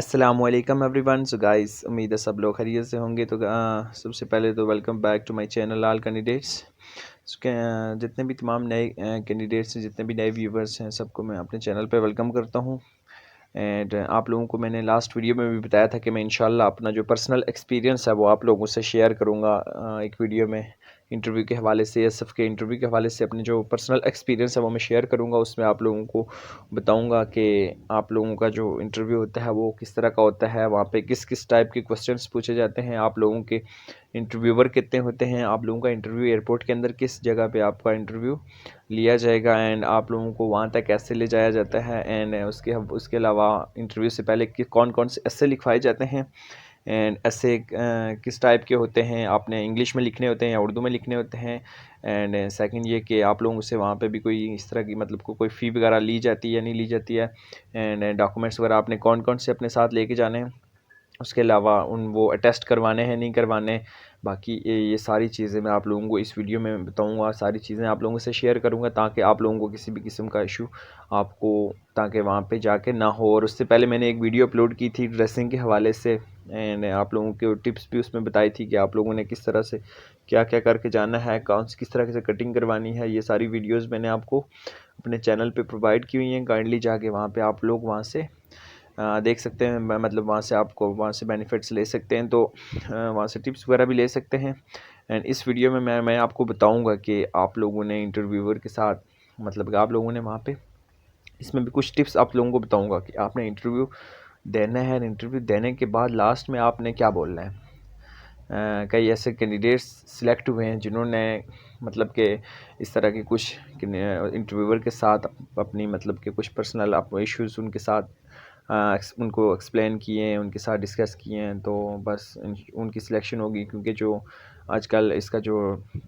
अस्सलामुअलैकुम everyone. So guys, उम्मीद है सब लोग खैरियत से होंगे। तो सबसे पहले तो welcome back to my channel all candidates. जितने भी तमाम नए कैंडिडेट्स हैं, जितने भी नए व्यूवर्स हैं, सबको मैं अपने चैनल पे वेलकम करता हूँ। एंड आप लोगों को मैंने लास्ट वीडियो में भी बताया था कि मैं इंशाल्लाह अपना जो पर्सनल एक्सपीरियंस है वो आप लोगों से शेयर करूँगा एक वीडियो में। इंटरव्यू के हवाले से, एसएफ के इंटरव्यू के हवाले से अपने जो पर्सनल एक्सपीरियंस है वो मैं शेयर करूँगा। उसमें आप लोगों को बताऊँगा कि आप लोगों का जो इंटरव्यू होता है वो किस तरह का होता है, वहाँ पे किस किस टाइप के क्वेश्चंस पूछे जाते हैं, आप लोगों के इंटरव्यूअर कितने होते हैं, आप लोगों का इंटरव्यू एयरपोर्ट के अंदर किस जगह पे आपका इंटरव्यू लिया जाएगा, एंड आप लोगों को वहाँ तक कैसे ले जाया जाता है। एंड उसके अलावा इंटरव्यू से पहले कि कौन कौन से ऐसे लिखवाए जाते हैं, एंड ऐसे किस टाइप के होते हैं, आपने इंग्लिश में लिखने होते हैं या उर्दू में लिखने होते हैं। एंड सेकंड ये कि आप लोगों से वहाँ पे भी कोई इस तरह की मतलब कोई फ़ी वगैरह ली जाती है या नहीं ली जाती है, एंड डॉक्यूमेंट्स वगैरह आपने कौन कौन से अपने साथ लेके जाने हैं। उसके अलावा वो अटेस्ट करवाने हैं नहीं करवाने। बाकी ये सारी चीज़ें मैं आप लोगों को इस वीडियो में बताऊंगा, सारी चीज़ें आप लोगों से शेयर करूंगा ताकि आप लोगों को किसी भी किस्म का इशू आपको ताकि वहाँ पे जाके ना हो। और उससे पहले मैंने एक वीडियो अपलोड की थी ड्रेसिंग के हवाले से, एंड आप लोगों के टिप्स भी उसमें बताई थी कि आप लोगों ने किस तरह से क्या क्या करके जाना है, कौन सी किस तरह से कटिंग करवानी है। ये सारी वीडियोज़ मैंने आपको अपने चैनल पर प्रोवाइड की हुई हैं। काइंडली जाके वहाँ पर आप लोग वहाँ से देख सकते हैं, मतलब वहाँ से आपको वहाँ से बेनिफिट्स ले सकते हैं, तो वहाँ से टिप्स वगैरह भी ले सकते हैं। एंड इस वीडियो में मैं आपको बताऊंगा कि आप लोगों ने इंटरव्यूअर के साथ मतलब कि आप लोगों ने वहाँ पे इसमें भी कुछ टिप्स आप लोगों को बताऊंगा कि आपने इंटरव्यू देना है। इंटरव्यू देने के बाद लास्ट में आपने क्या बोलना है। कई ऐसे कैंडिडेट्स सिलेक्ट हुए हैं जिन्होंने मतलब कि इस तरह के कुछ इंटरव्यूअर के साथ अपनी मतलब कि कुछ पर्सनल आप इश्यूज़ उनके साथ उनको एक्सप्लेन किए हैं, उनके साथ डिस्कस किए हैं, तो बस उनकी सिलेक्शन होगी। क्योंकि जो आजकल इसका जो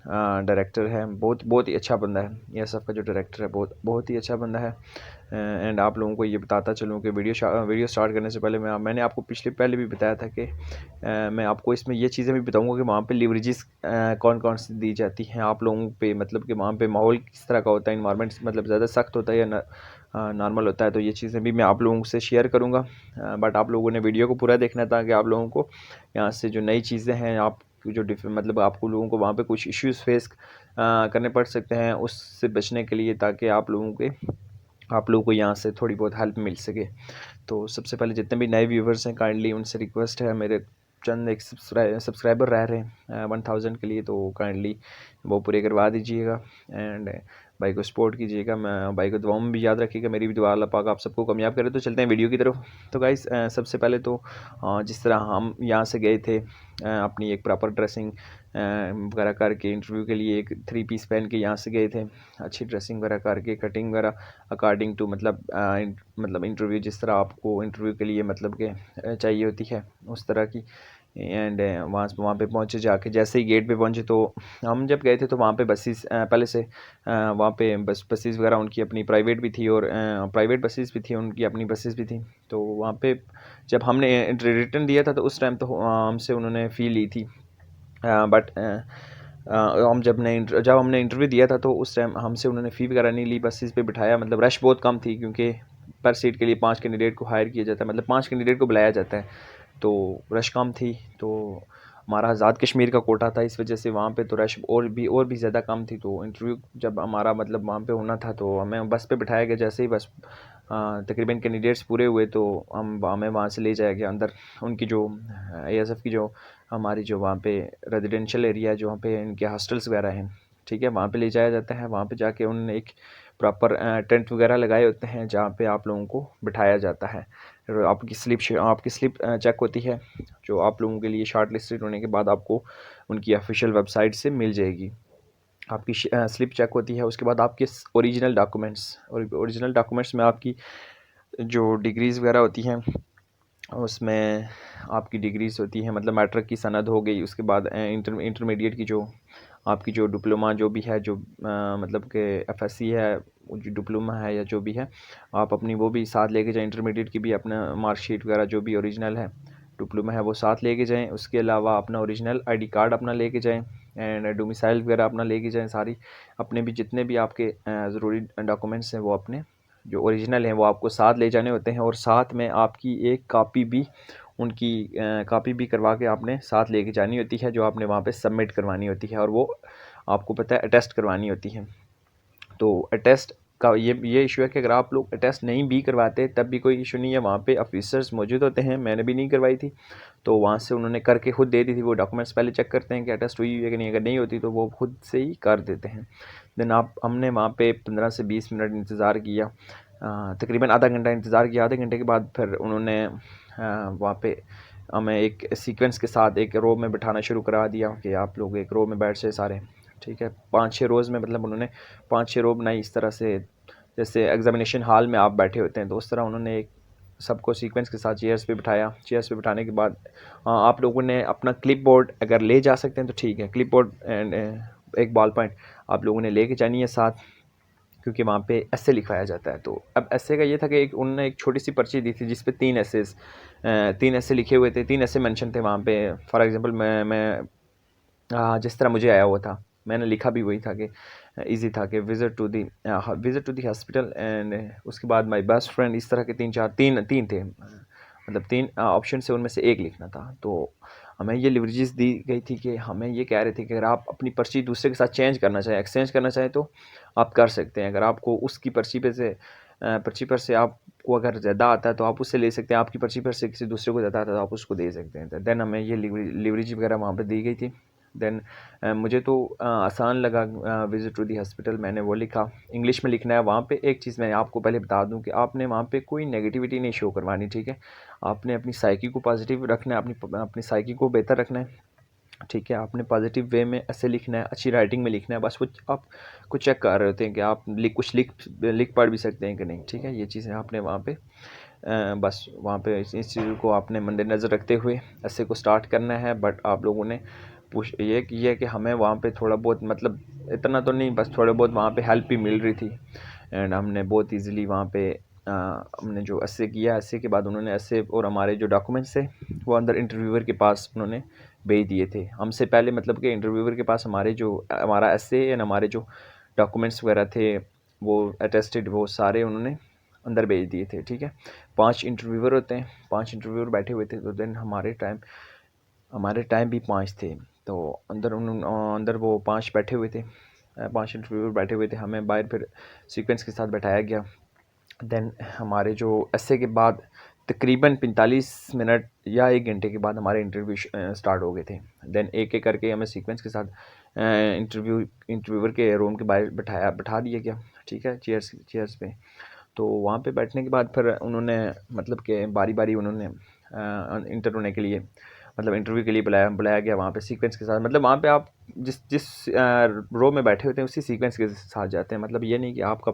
डायरेक्टर है बहुत बहुत ही अच्छा बंदा है। ये सब का जो डायरेक्टर है बहुत बहुत ही अच्छा बंदा है। एंड आप लोगों को ये बताता चलूँ कि वीडियो स्टार्ट करने से पहले मैंने आपको पहले भी बताया था कि मैं आपको इसमें ये चीज़ें भी बताऊंगा कि वहाँ पे लिवरेजेस कौन कौन सी दी जाती हैं आप लोगों पे, मतलब कि वहाँ पे माहौल किस तरह का होता है, इन्वायरमेंट मतलब ज़्यादा सख्त होता है या नॉर्मल होता है। तो ये चीज़ें भी मैं आप लोगों से शेयर करूँगा। बट आप लोगों ने वीडियो को पूरा देखना था कि आप लोगों को यहाँ से जो नई चीज़ें हैं, आप जो मतलब आपको लोगों को वहाँ पे कुछ इश्यूज़ फेस करने पड़ सकते हैं, उससे बचने के लिए, ताकि आप लोगों को यहाँ से थोड़ी बहुत हेल्प मिल सके। तो सबसे पहले जितने भी नए व्यूवर्स हैं, काइंडली उनसे रिक्वेस्ट है, मेरे चंद एक सब्सक्राइबर रह रहे हैं 1000 के लिए, तो काइंडली वो पूरे करवा दीजिएगा। एंड भाई को सपोर्ट कीजिएगा, मैं भाई को दुआओं में भी याद रखिएगा। मेरी भी दुआ अल्लाह पाक आप सबको कामयाब करे। तो चलते हैं वीडियो की तरफ। तो गाइस, सबसे पहले तो जिस तरह हम यहाँ से गए थे, अपनी एक प्रॉपर ड्रेसिंग वगैरह करके इंटरव्यू के लिए एक 3 पीस पहन के यहाँ से गए थे, अच्छी ड्रेसिंग वगैरह करके, कटिंग वगैरह अकॉर्डिंग टू मतलब इंटरव्यू जिस तरह आपको इंटरव्यू के लिए मतलब के चाहिए होती है उस तरह की। एंड वहाँ पे पहुँचे, जाके जैसे ही गेट पे पहुँचे तो हम जब गए थे तो वहाँ पे बसेस पहले से वहाँ पे बसेस वगैरह उनकी अपनी प्राइवेट भी थी, और प्राइवेट बसेस भी थी, उनकी अपनी बसेस भी थी। तो वहाँ पे जब हमने रिटर्न दिया था तो उस टाइम तो हमसे उन्होंने फ़ी ली थी। बट हम जब हमने इंटरव्यू दिया था तो उस टाइम हमसे उन्होंने फ़ी वगैरह नहीं ली, बसेस पे बिठाया। मतलब रश बहुत कम थी क्योंकि पर सीट के लिए 5 कैंडिडेट को हायर किया जाता है, मतलब 5 कैंडिडेट को बुलाया जाता है, तो रश कम थी। तो हमारा आज़ाद कश्मीर का कोटा था, इस वजह से वहाँ पे तो रश और भी ज़्यादा कम थी। तो इंटरव्यू जब हमारा मतलब वहाँ पे होना था तो हमें बस पे बिठाया गया। जैसे ही बस तकरीबन कैंडिडेट्स पूरे हुए तो हमें वहाँ से ले जाया गया अंदर। उनकी जो एएसएफ की जो हमारी जो वहाँ पे रेजिडेंशियल एरिया है, जो वहाँ पे इनके हॉस्टल्स वगैरह हैं, ठीक है, वहाँ पे ले जाया जाता है। वहाँ पे जाके उन्होंने एक प्रॉपर टेंट वगैरह लगाए होते हैं जहाँ पे आप लोगों को बिठाया जाता है। आपकी स्लिप चेक होती है, जो आप लोगों के लिए शॉर्ट लिस्टेड होने के बाद आपको उनकी ऑफिशियल वेबसाइट से मिल जाएगी। आपकी स्लिप चेक होती है। उसके बाद आपके ओरिजिनल डॉक्यूमेंट्स में आपकी जो डिग्रीज़ वगैरह होती हैं, उसमें आपकी डिग्रीज़ होती हैं, मतलब मैट्रिक की सनद हो गई। उसके बाद इंटरमीडिएट की जो आपकी जो डिप्लोमा जो भी है, जो मतलब कि एफएससी है, जो डिप्लोमा है या जो भी है, आप अपनी वो भी साथ लेके जाएं। इंटरमीडिएट की भी अपना मार्कशीट वगैरह जो भी ओरिजिनल है, डिप्लोमा है, वो साथ लेके जाएं। उसके अलावा अपना ओरिजिनल आईडी कार्ड अपना लेके जाएं, एंड डोमिसाइल वगैरह अपना लेके जाएं। सारी अपने भी जितने भी आपके ज़रूरी डॉक्यूमेंट्स हैं वो अपने जो ओरिजिनल हैं वो आपको साथ ले जाने होते हैं, और साथ में आपकी एक कापी भी उनकी कापी भी करवा के आपने साथ लेके जानी होती है, जो आपने वहाँ पे सबमिट करवानी होती है, और वो आपको पता है अटेस्ट करवानी होती है। तो अटेस्ट का ये इशू है कि अगर आप लोग अटेस्ट नहीं भी करवाते तब भी कोई इशू नहीं है, वहाँ पे ऑफिसर्स मौजूद होते हैं। मैंने भी नहीं करवाई थी, तो वहाँ से उन्होंने करके खुद दे दी थी। वो डॉक्यूमेंट्स पहले चेक करते हैं कि अटेस्ट हुई है कि नहीं, अगर नहीं होती तो वो खुद से ही कर देते हैं। देन हमने वहाँ पे 15 से 20 मिनट इंतज़ार किया, तकरीबन आधा घंटा इंतज़ार किया। आधे घंटे के बाद फिर उन्होंने वहाँ पे हमें एक सीक्वेंस के साथ एक रो में बिठाना शुरू करा दिया कि आप लोग एक रो में बैठ से सारे, ठीक है। 5-6 रोज़ में मतलब उन्होंने 5-6 रो बनाई इस तरह से, जैसे एग्ज़ामिनेशन हॉल में आप बैठे होते हैं, तो उस तरह उन्होंने एक सबको सीक्वेंस के साथ चेयर्स पे बिठाया। चेयर्स पे बिठाने के बाद आप लोगों ने अपना क्लिप बोर्ड अगर ले जा सकते हैं तो ठीक है, क्लिप बोर्ड एंड एक बॉल पॉइंट आप लोगों ने लेके जानी है साथ, क्योंकि वहाँ पे ऐसे लिखवाया जाता है। तो अब ऐसे का ये था कि उन्होंने एक छोटी सी पर्ची दी थी जिस पे 3 ऐसे लिखे हुए थे, 3 ऐसे मेंशन थे वहाँ पे। फॉर एग्जांपल मैं जिस तरह मुझे आया हुआ था, मैंने लिखा भी वही था कि इजी था कि visit to the hospital, and उसके बाद माय बेस्ट फ्रेंड। इस तरह के 3 थे, मतलब 3 ऑप्शन से उनमें से एक लिखना था। तो हमें ये लिवरेजेस दी गई थी कि हमें ये कह रहे थे कि अगर आप अपनी पर्ची दूसरे के साथ चेंज करना चाहें, एक्सचेंज करना चाहें, तो आप कर सकते हैं। अगर आपको उसकी पर्ची पर से आपको अगर ज़्यादा आता है तो आप उससे ले सकते हैं, आपकी पर्ची पर से किसी दूसरे को ज़्यादा आता है तो आप उसको दे सकते हैं। देन हमें ये लिवरेज वगैरह वहाँ पर दी गई थी। देन मुझे तो आसान लगा विज़िट टू दी हॉस्पिटल, मैंने वो लिखा। इंग्लिश में लिखना है वहाँ पे। एक चीज़ मैं आपको पहले बता दूँ कि आपने वहाँ पे कोई नेगेटिविटी नहीं शो करवानी, ठीक है। आपने अपनी साइकी को पॉजिटिव रखना है, अपनी साइकी को बेहतर रखना है, ठीक है। आपने पॉजिटिव वे में ऐसे लिखना है, अच्छी राइटिंग में लिखना है। बस वो आप कुछ चेक कर रहे होते हैं कि आप कुछ लिख पढ़ भी सकते हैं कि नहीं, ठीक है। ये चीज़ें आपने वहाँ पे बस वहाँ पे इस चीज़ को आपने मद्देनज़र रखते हुए ऐसे को स्टार्ट करना है। बट आप लोगों ने ये किया कि हमें वहाँ पे थोड़ा बहुत, मतलब इतना तो नहीं, बस थोड़ा बहुत वहाँ पे हेल्प भी मिल रही थी, एंड हमने बहुत इजीली वहाँ पे हमने जो ऐसे किया। ऐसे के बाद उन्होंने ऐसे और हमारे जो डॉक्यूमेंट्स थे वो अंदर इंटरव्यूअर के पास उन्होंने भेज दिए थे हमसे पहले, मतलब कि इंटरव्यूअर के पास हमारा ऐसे एंड हमारे जो डॉक्यूमेंट्स वगैरह थे वो अटेस्टेड, वो सारे उन्होंने अंदर भेज दिए थे, ठीक है। 5 इंटरव्यूअर होते हैं, 5 इंटरव्यूअर बैठे हुए थे। तो देन हमारे टाइम भी 5 थे, तो अंदर वो 5 बैठे हुए थे, 5 इंटरव्यूअर बैठे हुए थे। हमें बाहर फिर सीक्वेंस के साथ बैठाया गया। देन हमारे जो ऐसे के बाद तकरीबन 45 मिनट या 1 घंटे के बाद हमारे इंटरव्यू स्टार्ट हो गए थे। देन एक एक करके हमें सीक्वेंस के साथ इंटरव्यूअर के रूम के बाहर बैठा दिया गया, ठीक है, चेयर्स पे। तो वहाँ पे बैठने के बाद फिर उन्होंने, मतलब कि बारी बारी उन्होंने इंटर होने के लिए, मतलब इंटरव्यू के लिए बुलाया गया वहाँ पे सीक्वेंस के साथ। मतलब वहाँ पे आप जिस रो में बैठे होते हैं उसी सीक्वेंस के साथ जाते हैं। मतलब ये नहीं कि आपका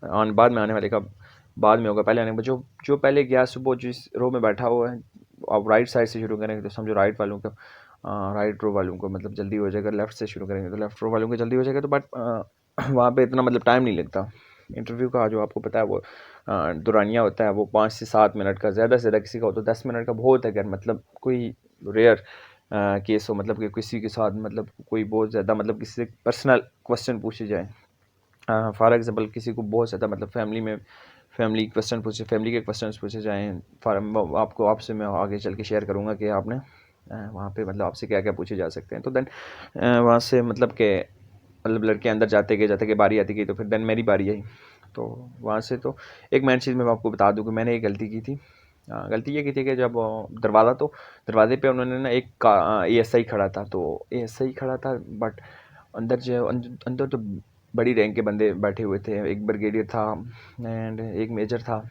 बाद में आने वाले का बाद में होगा, पहले आने जो जो पहले गया सुबह जिस रो में बैठा हुआ है, आप राइट साइड से शुरू करेंगे तो समझो राइट वालों को, राइट रो वालों को मतलब जल्दी हो जाएगा। लेफ़्ट से शुरू करेंगे तो लेफ़्ट रो वालों को जल्दी हो जाएगा। तो बट वहाँ पे इतना मतलब टाइम नहीं लगता। इंटरव्यू का जो आपको पता है वो दौरानिया होता है, वो 5 से 7 मिनट का, ज़्यादा से ज़्यादा किसी का हो तो 10 मिनट का बहुत है। अगर मतलब कोई रेयर केस हो, मतलब कि किसी के साथ मतलब कोई बहुत ज़्यादा, मतलब किसी से पर्सनल क्वेश्चन पूछे जाए, फॉर एग्जांपल किसी को बहुत ज़्यादा, मतलब फैमिली के क्वेश्चन पूछे जाएँ, आपको आपसे मैं आगे चल के शेयर करूँगा कि आपने वहाँ पे मतलब आपसे क्या क्या पूछे जा सकते हैं। तो देन वहाँ से मतलब कि मतलब लड़के अंदर जाते गए बारी आती गई, तो फिर देन मेरी बारी आई। तो वहाँ से तो एक मेन चीज़ मैं आपको बता दूँ कि मैंने एक गलती की थी। गलती ये की थी कि जब दरवाजे पे उन्होंने ना एक एएसआई खड़ा था, तो एएसआई खड़ा था, बट अंदर तो बड़ी रैंक के बंदे बैठे हुए थे। एक ब्रिगेडियर था एंड एक मेजर था,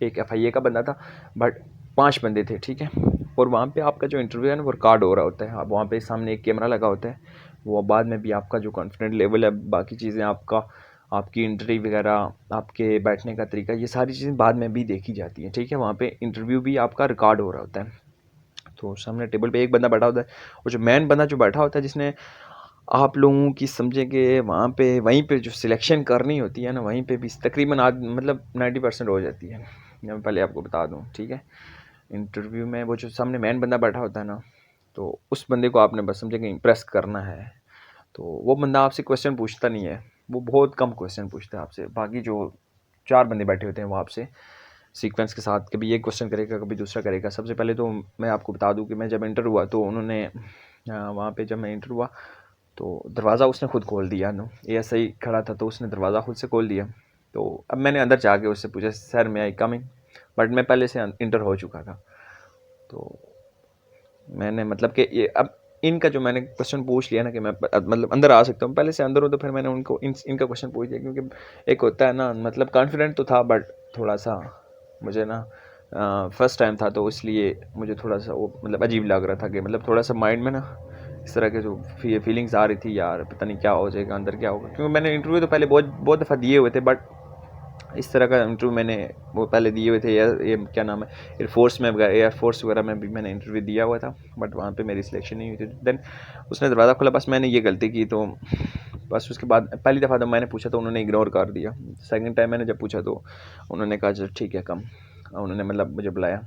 एक एफआईए का बंदा था, बट 5 बंदे थे, ठीक है। और वहाँ पे आपका जो इंटरव्यू है ना वो रिकॉर्ड हो रहा होता है। आप वहाँ पे सामने एक कैमरा लगा होता है, वो बाद में भी आपका जो कॉन्फिडेंट लेवल है, बाकी चीज़ें आपकी एंट्री वगैरह, आपके बैठने का तरीका, ये सारी चीज़ें बाद में भी देखी जाती हैं, ठीक है। वहाँ पे इंटरव्यू भी आपका रिकॉर्ड हो रहा होता है। तो सामने टेबल पे एक बंदा बैठा होता है, और जो मेन बंदा जो बैठा होता है जिसने आप लोगों की समझे कि वहाँ पे वहीं पे जो सिलेक्शन करनी होती है ना, वहीं पे भी तकरीबन मतलब 90% हो जाती है। मैं पहले आपको बता दूँ, ठीक है। इंटरव्यू में वो जो सामने मेन बंदा बैठा होता है ना, तो उस बंदे को आपने बस समझे कि इम्प्रेस करना है। तो वो बंदा आपसे क्वेश्चन पूछता नहीं है, वो बहुत कम क्वेश्चन पूछता है आपसे। बाकी जो 4 बंदे बैठे होते हैं वहाँ से सीक्वेंस के साथ, कभी एक क्वेश्चन करेगा कभी दूसरा करेगा। सबसे पहले तो मैं आपको बता दूं कि मैं जब इंटर हुआ तो उन्होंने वहाँ पे जब मैं इंटर हुआ तो दरवाज़ा उसने खुद खोल दिया। नो ASI खड़ा था तो उसने दरवाज़ा खुद से खोल दिया। तो अब मैंने अंदर जाके उससे पूछा सर मैं आई कमिंग, बट मैं पहले से इंटर हो चुका था। तो मैंने मतलब कि ये अब इनका जो मैंने क्वेश्चन पूछ लिया ना कि मैं मतलब अंदर आ सकता हूँ, पहले से अंदर हूँ, तो फिर मैंने उनको इनका क्वेश्चन पूछ दिया। क्योंकि एक होता है ना, मतलब कॉन्फिडेंट तो था बट थोड़ा सा मुझे ना फर्स्ट टाइम था तो इसलिए मुझे थोड़ा सा वो मतलब अजीब लग रहा था कि मतलब थोड़ा सा माइंड में ना इस तरह के जो फीलिंग्स आ रही थी, यार पता नहीं क्या हो जाएगा अंदर क्या होगा। क्योंकि मैंने इंटरव्यू तो पहले बहुत दफ़ा दिए हुए थे, बट इस तरह का इंटरव्यू मैंने वो पहले दिए हुए थे। ये क्या नाम है, एयरफोर्स वगैरह में भी मैंने इंटरव्यू दिया हुआ था, बट वहाँ पे मेरी सिलेक्शन नहीं हुई थी। देन उसने दरवाज़ा खोला, बस मैंने ये गलती की तो बस उसके बाद पहली दफ़ा जब मैंने पूछा तो उन्होंने इग्नोर कर दिया। सेकंड टाइम मैंने जब पूछा तो उन्होंने कहा चलो ठीक है कम, उन्होंने मतलब मुझे बुलाया।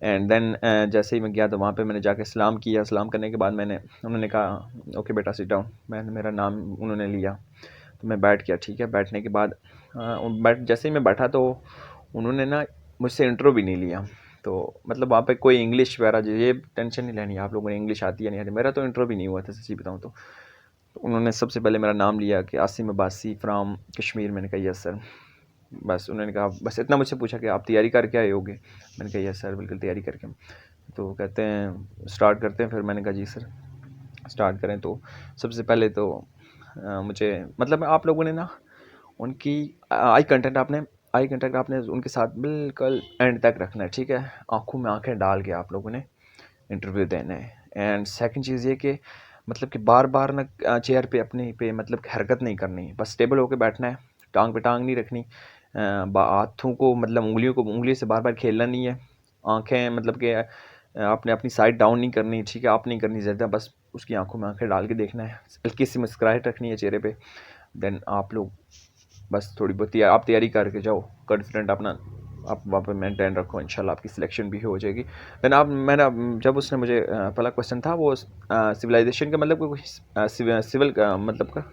एंड देन जैसे ही मैं गया तो वहाँ पे मैंने जाके सलाम किया। सलाम करने के बाद उन्होंने कहा ओके बेटा सिट डाउन। मेरा नाम उन्होंने लिया तो मैं बैठ गया। ठीक है, बैठने के बाद जैसे ही मैं बैठा तो उन्होंने ना मुझसे इंटरव्यू भी नहीं लिया। तो मतलब वहाँ पे कोई इंग्लिश वगैरह ये टेंशन नहीं लेनी आप लोगों ने इंग्लिश आती है नहीं आती, मेरा तो इंटरव्यू भी नहीं हुआ था सच्ची बताऊँ तो। उन्होंने सबसे पहले मेरा नाम लिया कि आसिम अब्बासी फ्राम कश्मीर। मैंने कहा यस सर। बस उन्होंने कहा बस इतना मुझसे पूछा कि आप तैयारी करके आए होगे। मैंने कहा यस सर बिल्कुल तैयारी करके। तो कहते हैं स्टार्ट करते हैं, फिर मैंने कहा जी सर स्टार्ट करें। तो सबसे पहले तो मुझे मतलब आप लोगों ने ना उनकी आई कंटेक्ट आपने उनके साथ बिल्कुल एंड तक रखना है। ठीक है, आंखों में आंखें डाल के आप लोगों ने इंटरव्यू देना है। एंड सेकंड चीज़ ये कि मतलब कि बार बार ना चेयर पे अपनी पे मतलब कि हरकत नहीं करनी है, बस स्टेबल होकर बैठना है, टांग पे टांग नहीं रखनी, हाथों को मतलब उंगलियों से बार बार खेलना नहीं है, आंखें मतलब कि आपने अपनी साइड डाउन नहीं करनी। ठीक है, आप नहीं करनी ज़्यादा, बस उसकी आंखों में आंखें डाल के देखना है, हल्की सी मुस्कुराहट रखनी है चेहरे पे। देन आप लोग बस थोड़ी बहुत आप तैयारी करके जाओ, कॉन्फिडेंट अपना आप वहाँ पर मेंटेन रखो, इंशाल्लाह आपकी सिलेक्शन भी हो जाएगी। देन मैंने जब उसने मुझे पहला क्वेश्चन था वो सिविलाइजेशन का मतलब सिविल का मतलब का,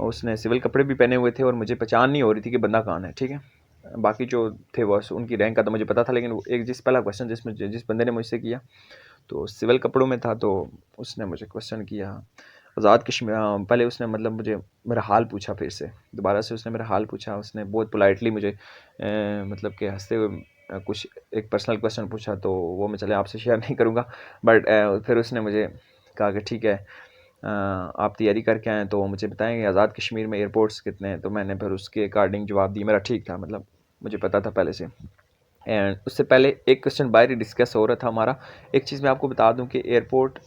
उसने सिविल कपड़े भी पहने हुए थे और मुझे पहचान नहीं हो रही थी कि बंदा कौन है। ठीक है, बाकी जो थे वो उनकी रैंक का तो मुझे पता था, लेकिन वो एक पहला क्वेश्चन जिस बंदे ने मुझसे किया तो सिविल कपड़ों में था, तो उसने मुझे क्वेश्चन किया आज़ाद कश्मीर। पहले उसने मतलब मुझे मेरा हाल पूछा, फिर से दोबारा से उसने मेरा हाल पूछा। उसने बहुत पोलाइटली मुझे मतलब कि हंसते हुए कुछ एक पर्सनल क्वेश्चन पूछा, तो वो मैं चले आपसे शेयर नहीं करूँगा। बट फिर उसने मुझे कहा कि ठीक है आप तैयारी करके आएँ तो मुझे बताएं कि आज़ाद कश्मीर में एयरपोर्ट्स कितने हैं। तो मैंने फिर उसके अकॉर्डिंग जवाब दिया, मेरा ठीक था, मतलब मुझे पता था पहले से। एंड उससे पहले एक क्वेश्चन बाहर ही डिस्कस हो रहा था हमारा। एक चीज़ मैं आपको बता दूं कि एयरपोर्ट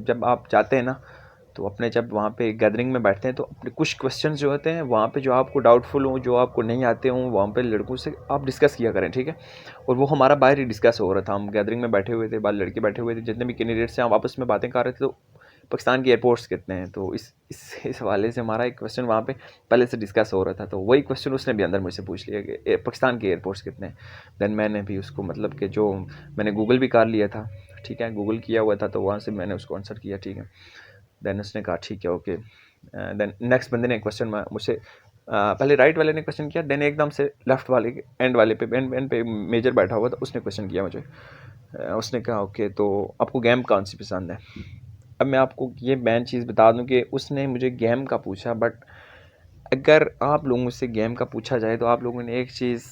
जब आप जाते हैं ना तो अपने जब वहाँ पे गैदरिंग में बैठते हैं तो अपने कुछ क्वेश्चन जो होते हैं वहाँ पे जो आपको डाउटफुल हों, जो आपको नहीं आते हों, वहाँ पे लड़कों से आप डिस्कस किया करें। ठीक है, और वो हमारा बाहर ही डिस्कस हो रहा था। हम गैदरिंग में बैठे हुए थे, बाहर लड़के बैठे हुए थे, जितने भी कैंडिडेट्स हैं हम आपस में बातें कर रहे थे। तो पाकिस्तान के एयरपोर्ट्स कितने हैं, तो इस हवाले से हमारा एक क्वेश्चन वहाँ पे पहले से डिस्कस हो रहा था। तो वही क्वेश्चन उसने भी अंदर मुझसे पूछ लिया कि पाकिस्तान के एयरपोर्ट्स कितने हैं। देन मैंने भी उसको मतलब कि जो मैंने गूगल भी कर लिया था, ठीक है, गूगल किया हुआ था, तो वहाँ से मैंने उसको आंसर किया। ठीक है, देन उसने कहा ठीक है ओके। देन नेक्स्ट बंदे ने क्वेश्चन मुझसे पहले राइट वाले ने क्वेश्चन किया, देन एकदम से लेफ्ट वाले एंड वाले पे एंड पे मेजर बैठा हुआ था, उसने क्वेश्चन किया मुझे। उसने कहा ओके तो आपको गेम कौन सी पसंद है। अब मैं आपको ये मेन चीज़ बता दूं कि उसने मुझे गेम का पूछा, बट अगर आप लोगों से गेम का पूछा जाए तो आप लोगों ने एक चीज़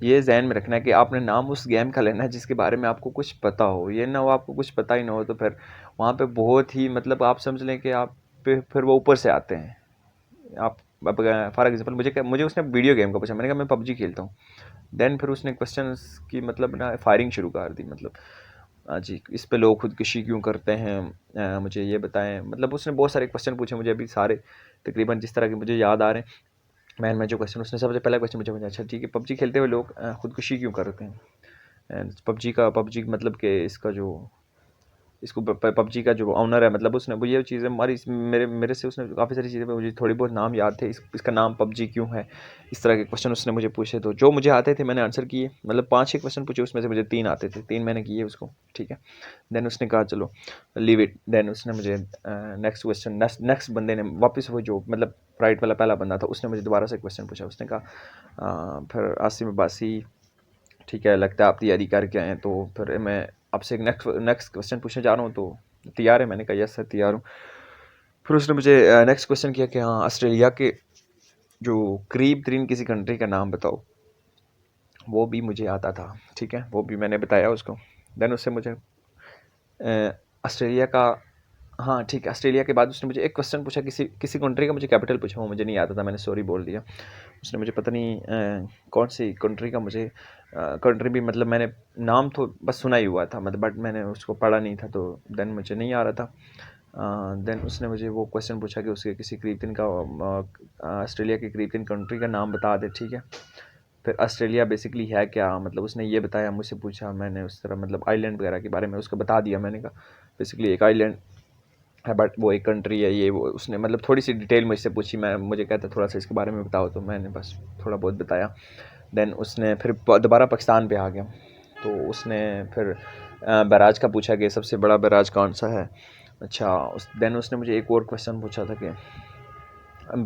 ये जहन में रखना है कि आपने नाम उस गेम का लेना है जिसके बारे में आपको कुछ पता हो। ये ना हो आपको कुछ पता ही ना हो तो फिर वहाँ पे बहुत ही मतलब आप समझ लें कि आप पे फिर वो ऊपर से आते हैं। आप अब फॉर एग्जांपल मुझे उसने वीडियो गेम का पूछा, मैंने कहा मैं पबजी खेलता हूँ। देन फिर उसने क्वेश्चंस की मतलब ना फायरिंग शुरू कर दी, मतलब हाँ जी इस पे लोग खुदकुशी क्यों करते हैं, मुझे ये बताएं। मतलब उसने बहुत सारे क्वेश्चन पूछे मुझे, अभी सारे तकरीबन जिस तरह के मुझे याद आ रहे हैं। मैं जो क्वेश्चन उसने सबसे पहला क्वेश्चन मुझे अच्छा ठीक है पबजी खेलते हुए लोग खुदकुशी क्यों करते हैं। पबजी मतलब कि इसका जो इसको पबजी का जो ऑनर है, मतलब उसने वो ये चीज़ें हमारी मेरे से उसने काफ़ी सारी चीज़ें, मुझे थोड़ी बहुत नाम याद थे, इसका नाम पबजी क्यों है, इस तरह के क्वेश्चन उसने मुझे पूछे। तो जो मुझे आते थे मैंने आंसर किए, मतलब 5-6 क्वेश्चन पूछे, उसमें से मुझे 3 आते थे, 3 मैंने किए उसको, ठीक है। देन उसने कहा चलो लीव इट। देन उसने मुझे नेक्स्ट क्वेश्चन, नेक्स्ट बंदे ने वापस, वो जो मतलब राइट वाला पहला बंदा था, उसने मुझे दोबारा से क्वेश्चन पूछा। उसने कहा फिर आसिम अब्बासी, ठीक है, लगता है आप तैयारी करके आए हैं, तो फिर मैं आपसे एक नेक्स्ट क्वेश्चन पूछने जा रहा हूँ, तो तैयार है? मैंने कहा यस सर तैयार हूँ। फिर उसने मुझे नेक्स्ट क्वेश्चन किया कि हाँ ऑस्ट्रेलिया के जो करीब तरीन किसी कंट्री का नाम बताओ। वो भी मुझे आता था, ठीक है, वो भी मैंने बताया उसको। देन उससे मुझे ऑस्ट्रेलिया का, हाँ ठीक है, ऑस्ट्रेलिया के बाद उसने मुझे एक क्वेश्चन पूछा, किसी किसी कंट्री का मुझे कैपिटल पूछा, वो मुझे नहीं आता था, मैंने सॉरी बोल दिया। उसने मुझे पता नहीं कौन सी कंट्री का, मुझे कंट्री भी मतलब मैंने नाम तो बस सुना ही हुआ था, मतलब बट मैंने उसको पढ़ा नहीं था, तो देन मुझे नहीं आ रहा था। देन उसने मुझे वो क्वेश्चन पूछा कि उसके किसी करीब दिन का ऑस्ट्रेलिया के करीब दिन कंट्री का नाम बता दे, ठीक है। फिर ऑस्ट्रेलिया बेसिकली है क्या, मतलब उसने ये बताया, मुझसे पूछा, मैंने उस तरह मतलब आइलैंड वगैरह के बारे में उसको बता दिया। मैंने कहा बेसिकली एक आइलैंड है, बट वो एक कंट्री है, ये वो उसने मतलब थोड़ी सी डिटेल मुझसे पूछी। मुझे कहता थोड़ा सा इसके बारे में बताओ, तो मैंने बस थोड़ा बहुत बताया। देन उसने फिर दोबारा पाकिस्तान पे आ गया, तो उसने फिर बैराज का पूछा कि सबसे बड़ा बैराज कौन सा है। अच्छा, देन उसने मुझे एक और क्वेश्चन पूछा था कि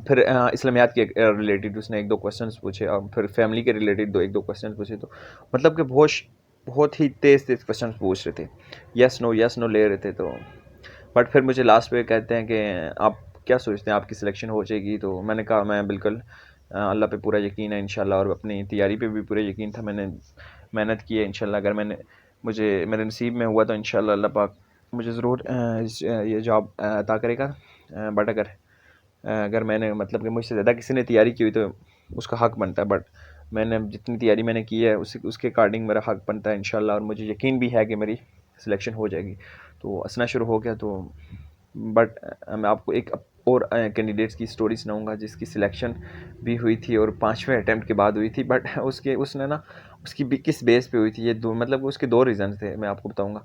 फिर इस्लामियात के रिलेटेड उसने एक दो क्वेश्चंस पूछे, और फिर फैमिली के रिलेटेड एक दो क्वेश्चन पूछे। तो मतलब कि बहुत ही तेज़ क्वेश्चन पूछ रहे थे, यस नो ले रहे थे। तो बट फिर मुझे लास्ट पे कहते हैं कि आप क्या सोचते हैं आपकी सिलेक्शन हो जाएगी? तो मैंने कहा मैं बिल्कुल अल्लाह पे पूरा यकीन है इंशाल्लाह, और अपनी तैयारी पे भी पूरा यकीन था। मैंने मेहनत की है इंशाल्लाह, अगर मुझे मेरे नसीब में हुआ तो इंशाल्लाह अल्लाह पाक मुझे ज़रूर ये जॉब अता करेगा। बट अगर मैंने मतलब कि मुझसे ज़्यादा किसी ने तैयारी की हुई तो उसका हक़ बनता है, बट मैंने जितनी तैयारी मैंने की है उसके अकॉर्डिंग मेरा हक़ बनता है इंशाल्लाह, और मुझे यकीन भी है कि मेरी सिलेक्शन हो जाएगी। तो हँसना शुरू हो गया। तो बट मैं आपको एक और कैंडिडेट्स की स्टोरी सुनाऊंगा जिसकी सिलेक्शन भी हुई थी और 5वें अटैम्प्ट के बाद हुई थी, बट उसने ना उसकी किस बेस पे हुई थी, ये दो मतलब उसके दो रीज़न थे, मैं आपको बताऊंगा।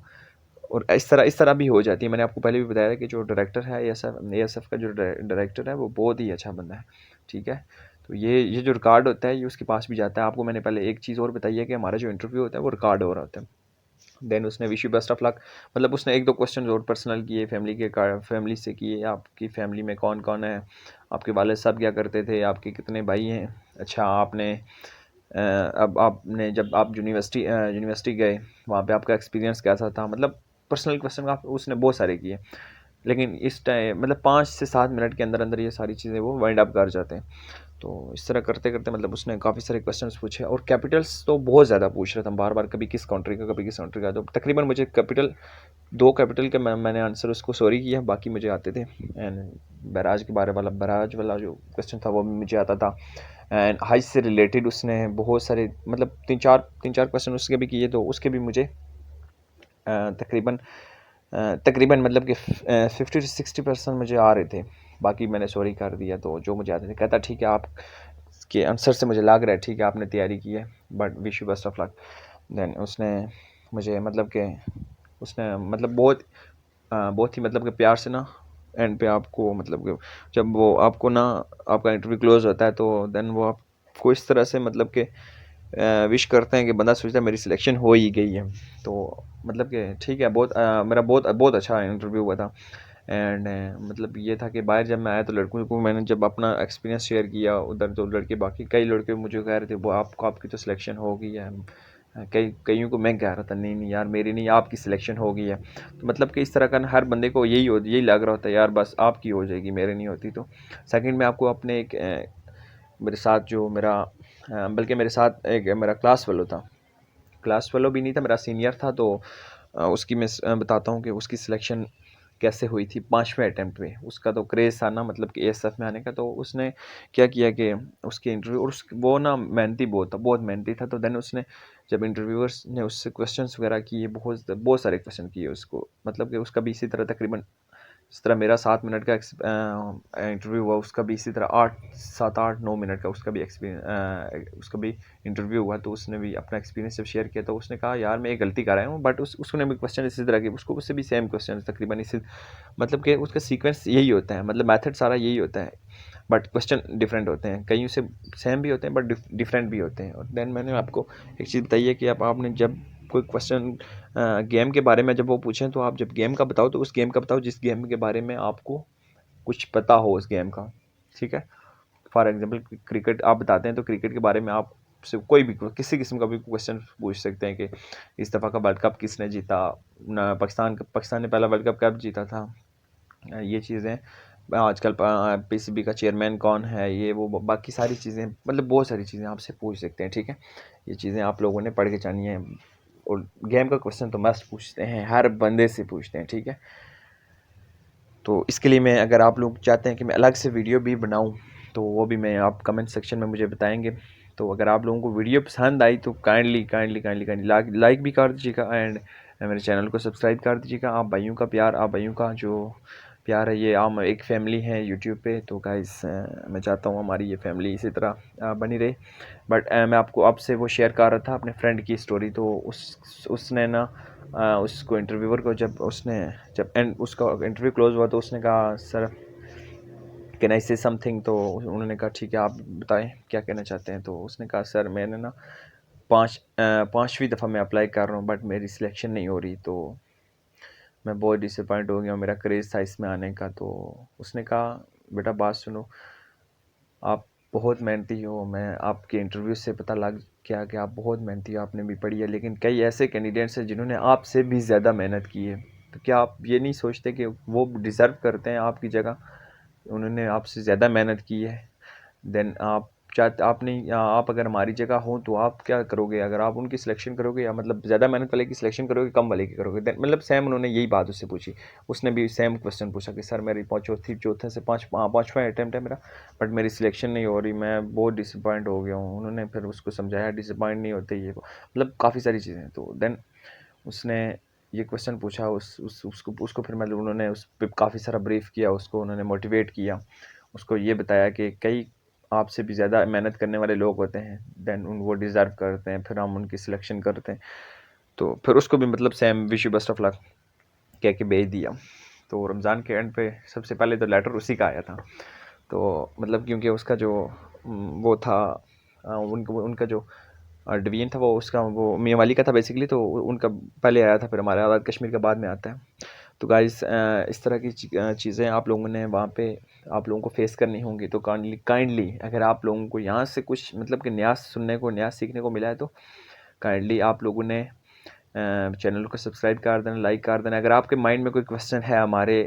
और इस तरह भी हो जाती है। मैंने आपको पहले भी बताया कि जो डायरेक्टर है एएसएफ का जो डायरेक्टर है वो बहुत ही अच्छा बंदा है, ठीक है। तो ये जो रिकॉर्ड होता है ये उसके पास भी जाता है। आपको मैंने पहले एक चीज़ और बताई है कि हमारा जो इंटरव्यू होता है वो रिकॉर्ड हो रहा होता है। देन उसने wish you best of luck, मतलब उसने एक दो क्वेश्चन और पर्सनल किए, फैमिली से किए, आपकी फैमिली में कौन कौन है, आपके वालिद साहब क्या करते थे, आपके कितने भाई हैं। अच्छा, आपने अब आपने जब आप यूनिवर्सिटी गए वहाँ पे आपका एक्सपीरियंस कैसा था, मतलब पर्सनल क्वेश्चन आप उसने बहुत सारे किए। लेकिन इस टाइम मतलब 5 से 7 मिनट के अंदर अंदर ये सारी चीज़ें वो वाइंड अप कर जाते हैं। तो इस तरह करते करते मतलब उसने काफ़ी सारे क्वेश्चंस पूछे, और कैपिटल्स तो बहुत ज़्यादा पूछ रहा था बार बार, कभी किस कंट्री का कभी किस कंट्री का। तो तकरीबन मुझे दो कैपिटल के मैंने आंसर उसको सॉरी किया, बाकी मुझे आते थे। एंड बैराज वाला जो क्वेश्चन था वो भी मुझे आता था। एंड हाइट से रिलेटेड उसने बहुत सारे मतलब तीन चार क्वेश्चन उसके भी किए, तो उसके भी मुझे तकरीबन तकरीबन मतलब कि 50 से 60% मुझे आ रहे थे, बाकी मैंने सॉरी कर दिया। तो जो मुझे आते थे कहता ठीक है, आप के आंसर से मुझे लग रहा है ठीक है आपने तैयारी की है, but wish you best of luck. Then उसने मुझे मतलब कि उसने मतलब बहुत ही मतलब कि प्यार से ना एंड पे आपको मतलब कि जब वो आपको ना आपका इंटरव्यू क्लोज होता है, तो देन वो आपको इस तरह से मतलब कि विश करते हैं कि बंदा सोचता है मेरी सिलेक्शन हो ही गई है। तो मतलब कि ठीक है, मेरा बहुत बहुत अच्छा इंटरव्यू हुआ था। एंड मतलब ये था कि बाहर जब मैं आया तो लड़कों को मैंने जब अपना एक्सपीरियंस शेयर किया उधर, तो लड़के बाकी कई लड़के मुझे कह रहे थे वो आपकी तो सिलेक्शन हो गई है। कईयों को मैं कह रहा था नहीं नहीं यार मेरी नहीं, आपकी सिलेक्शन हो गई है। तो मतलब कि इस तरह का हर बंदे को यही लग रहा होता है यार बस आपकी हो जाएगी मेरी नहीं होती। तो सेकंड में आपको अपने एक मेरे साथ जो मेरा बल्कि मेरे साथ एक मेरा क्लास फेलो था, क्लास फेलो भी नहीं था, मेरा सीनियर था। तो उसकी मैं बताता हूँ कि उसकी सिलेक्शन कैसे हुई थी 5वें अटैम्प्ट में। उसका तो क्रेज़ था ना मतलब कि एएसएफ में आने का। तो उसने क्या किया कि उसके इंटरव्यू और वो ना मेहनती बहुत मेहनती था। तो देन उसने जब इंटरव्यूअर्स ने उससे क्वेश्चंस वगैरह किए, बहुत बहुत सारे क्वेश्चन किए उसको, मतलब कि उसका भी इसी तरह तकरीबन इस तरह मेरा 7 मिनट का इंटरव्यू हुआ, उसका भी इसी तरह 7-8-9 मिनट का उसका भी उसका भी इंटरव्यू हुआ। तो उसने भी अपना एक्सपीरियंस जब शेयर किया तो उसने कहा यार मैं एक गलती कर रहा हूँ, बट उसने भी क्वेश्चन इसी तरह के, उससे भी सेम क्वेश्चन तकरीबन इसी, मतलब कि उसका सीक्वेंस यही होता है, मतलब मेथड सारा यही होता है, बट क्वेश्चन डिफरेंट होते हैं, कहीं से सेम भी होते हैं बट डिफरेंट भी होते हैं। और देन मैंने आपको एक चीज़ बताई है कि आपने जब कोई क्वेश्चन गेम के बारे में जब वो पूछें तो आप जब गेम का बताओ तो उस गेम का बताओ जिस गेम के बारे में आपको कुछ पता हो उस गेम का, ठीक है। फॉर एग्जांपल क्रिकेट आप बताते हैं तो क्रिकेट के बारे में आप से कोई भी किसी किस्म का भी क्वेश्चन पूछ सकते हैं कि इस दफ़ा का वर्ल्ड कप किसने जीता, पाकिस्तान ने पहला वर्ल्ड कप कब जीता था, ये चीज़ें आजकल पीसीबी का चेयरमैन कौन है, ये वो बाकी सारी चीज़ें, मतलब बहुत सारी चीज़ें आपसे पूछ सकते हैं, ठीक है। ये चीज़ें आप लोगों ने पढ़ के जानी है। और गेम का क्वेश्चन तो मस्ट पूछते हैं, हर बंदे से पूछते हैं, ठीक है। तो इसके लिए मैं, अगर आप लोग चाहते हैं कि मैं अलग से वीडियो भी बनाऊं तो वो भी मैं, आप कमेंट सेक्शन में मुझे बताएंगे। तो अगर आप लोगों को वीडियो पसंद आई तो काइंडली लाइक भी कर दीजिएगा एंड मेरे चैनल को सब्सक्राइब कर दीजिएगा। आप भाइयों का प्यार, आप भाइयों का जो प्यार है, ये हम एक फैमिली है यूट्यूब पे। तो गाइस मैं चाहता हूँ हमारी ये फैमिली इसी तरह बनी रहे। बट मैं आपसे वो शेयर कर रहा था अपने फ्रेंड की स्टोरी। तो उसने ना उसको इंटरव्यूअर को जब एंड उसका इंटरव्यू क्लोज हुआ तो उसने कहा सर कैन आई से समथिंग। तो उन्होंने कहा ठीक है आप बताएं क्या कहना चाहते हैं। तो उसने कहा सर मैंने ना पाँचवीं दफ़ा मैं अप्लाई कर रहा हूँ बट मेरी सिलेक्शन नहीं हो रही, तो मैं बहुत डिसअपॉइंट हो गया हूँ, मेरा क्रेज़ था इसमें आने का। तो उसने कहा बेटा बात सुनो, आप बहुत मेहनती हो, मैं आपके इंटरव्यू से पता लग गया कि आप बहुत मेहनती हो, आपने भी पढ़ी है, लेकिन कई ऐसे कैंडिडेट्स हैं जिन्होंने आपसे भी ज़्यादा मेहनत की है। तो क्या आप ये नहीं सोचते कि वो डिज़र्व करते हैं आपकी जगह, उन्होंने आपसे ज़्यादा मेहनत की है। देन आप अगर हमारी जगह हो तो आप क्या करोगे, अगर आप उनकी सिलेक्शन करोगे या मतलब ज़्यादा मेहनत वाले की सिलेक्शन करोगे कम वाले की करोगे। देन मतलब सेम उन्होंने यही बात उससे पूछी, उसने भी सेम क्वेश्चन पूछा कि सर मेरी चौथे से पाँचवा अटैम्प्ट है मेरा बट मेरी सिलेक्शन नहीं हो रही, मैं बहुत डिसअपॉइंट हो गया हूँ। उन्होंने फिर उसको समझाया डिसअपॉइंट नहीं होते ये वो, मतलब काफ़ी सारी चीज़ें। तो देन उसने ये क्वेश्चन पूछा, उसको फिर मतलब उन्होंने उस पर काफ़ी सारा ब्रीफ किया, उसको उन्होंने मोटिवेट किया, उसको ये बताया कि कई आपसे भी ज़्यादा मेहनत करने वाले लोग होते हैं, देन वो डिज़र्व करते हैं, फिर हम उनकी सिलेक्शन करते हैं। तो फिर उसको भी मतलब same wish you best of luck कह के भेज दिया। तो रमज़ान के एंड पे सबसे पहले तो लेटर उसी का आया था। तो मतलब क्योंकि उसका जो वो था उनका जो डिवीज़न था वो उसका वो मियांवाली का था बेसिकली, तो उनका पहले आया था, फिर हमारा आज़ाद कश्मीर के बाद में आता है। तो गाइस इस तरह की चीज़ें आप लोगों ने वहाँ पे आप लोगों को फेस करनी होंगी। तो काइंडली अगर आप लोगों को यहाँ से कुछ मतलब कि नया सुनने को, नया सीखने को मिला है तो काइंडली आप लोगों ने चैनल को सब्सक्राइब कर देना, लाइक कर देना। अगर आपके माइंड में कोई क्वेश्चन है हमारे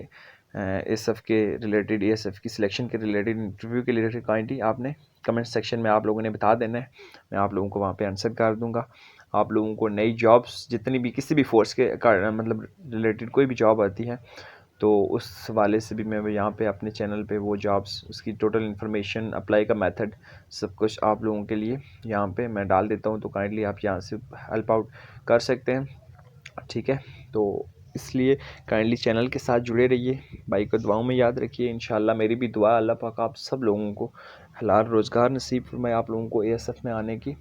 एसएफ के रिलेटेड, एसएफ की सिलेक्शन के रिलेटेड, इंटरव्यू के रिलेटेड, काइंडली आपने कमेंट सेक्शन में आप लोगों ने बता देना है, मैं आप लोगों को वहाँ पे आंसर कर दूँगा। आप लोगों को नई जॉब्स जितनी भी किसी भी फोर्स के मतलब रिलेटेड कोई भी जॉब आती है तो उस वाले से भी मैं यहाँ पे अपने चैनल पे वो जॉब्स, उसकी टोटल इन्फॉर्मेशन, अप्लाई का मेथड, सब कुछ आप लोगों के लिए यहाँ पे मैं डाल देता हूँ। तो काइंडली आप यहाँ से हेल्प आउट कर सकते हैं, ठीक है। तो इसलिए काइंडली चैनल के साथ जुड़े रहिए, भाई को दुआओं में याद रखिए। इंशाल्लाह मेरी भी दुआ अल्लाह पाक आप सब लोगों को हलाल रोज़गार नसीब फरमाए, आप लोगों को एएसएफ में आने की।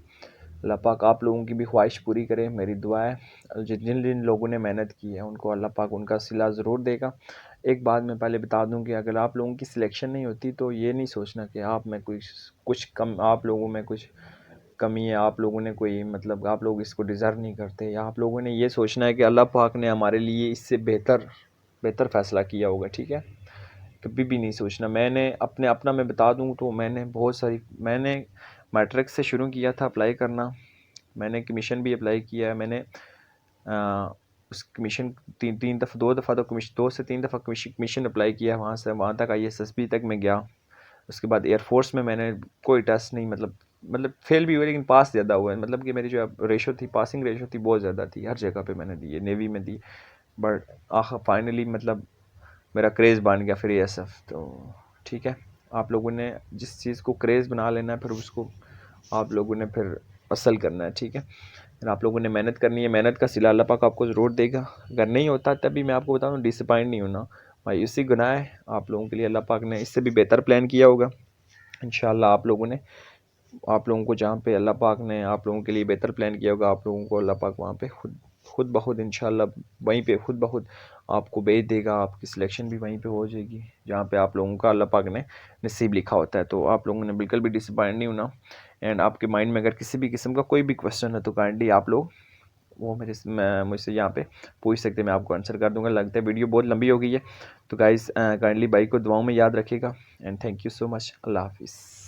अल्लाह पाक आप लोगों की भी ख्वाहिश पूरी करे, मेरी दुआ है। जिन जिन लोगों ने मेहनत की है उनको अल्लाह पाक उनका सिला ज़रूर देगा। एक बात मैं पहले बता दूं कि अगर आप लोगों की सिलेक्शन नहीं होती तो ये नहीं सोचना कि आप में कुछ कम, आप लोगों में कुछ कमी है, आप लोगों ने कोई मतलब आप लोग इसको डिज़र्व नहीं करते, या आप लोगों ने ये सोचना है कि अल्लाह पाक ने हमारे लिए इससे बेहतर फ़ैसला किया होगा, ठीक है। कभी भी नहीं सोचना। मैंने अपना मैं बता दूं तो मैंने मैट्रिक से शुरू किया था अप्लाई करना, मैंने कमीशन भी अप्लाई किया है। मैंने उस कमीशन तीन दफ़ा, 2 दफ़ा तो कमीशन, 2 से 3 दफ़ा कमीशन अप्लाई किया, वहाँ से वहाँ तक ISSB तक मैं गया। उसके बाद एयरफोर्स में मैंने कोई टेस्ट नहीं, मतलब फेल भी हुए लेकिन पास ज़्यादा हुआ है, मतलब कि मेरी जो रेशो थी, पासिंग रेशो थी बहुत ज़्यादा थी, हर जगह पे मैंने दी है, नेवी में दी। बट फाइनली मतलब मेरा क्रेज़ बन गया फिर ASF। तो ठीक है, आप लोगों ने जिस चीज़ को क्रेज़ बना लेना है फिर उसको आप लोगों ने फिर असल करना है, ठीक है। फिर आप लोगों ने मेहनत करनी है, मेहनत का सिला अल्लाह पाक आपको ज़रूर देगा। अगर नहीं होता तभी मैं आपको बता दूँ डिसअपॉइंट नहीं होना, भाई इसी गुनाह है, आप लोगों के लिए अल्लाह पाक ने इससे भी बेहतर प्लान किया होगा इंशाल्लाह। आप लोगों को जहाँ पे अल्लाह पाक ने आप लोगों के लिए बेहतर प्लान किया होगा, आप लोगों को अल्लाह पाक वहाँ पे खुद ब खुद इंशाल्लाह वहीं पे खुद ब खुद आपको भेज देगा। आपकी सिलेक्शन भी वहीं पे हो जाएगी जहाँ पे आप लोगों का अल्लाह पाक ने नसीब लिखा होता है। तो आप लोगों ने बिल्कुल भी डिसअपॉइंट नहीं होना। एंड आपके माइंड में अगर किसी भी किस्म का कोई भी क्वेश्चन है तो काइंडली आप लोग वो मुझसे यहाँ पे पूछ सकते हैं, मैं आपको आंसर कर दूंगा। लगता है वीडियो बहुत लंबी हो गई है, तो गाइज़ काइंडली भाई को दुआओं में याद रखिएगा। And thank you so much. अल्लाह हाफिज़।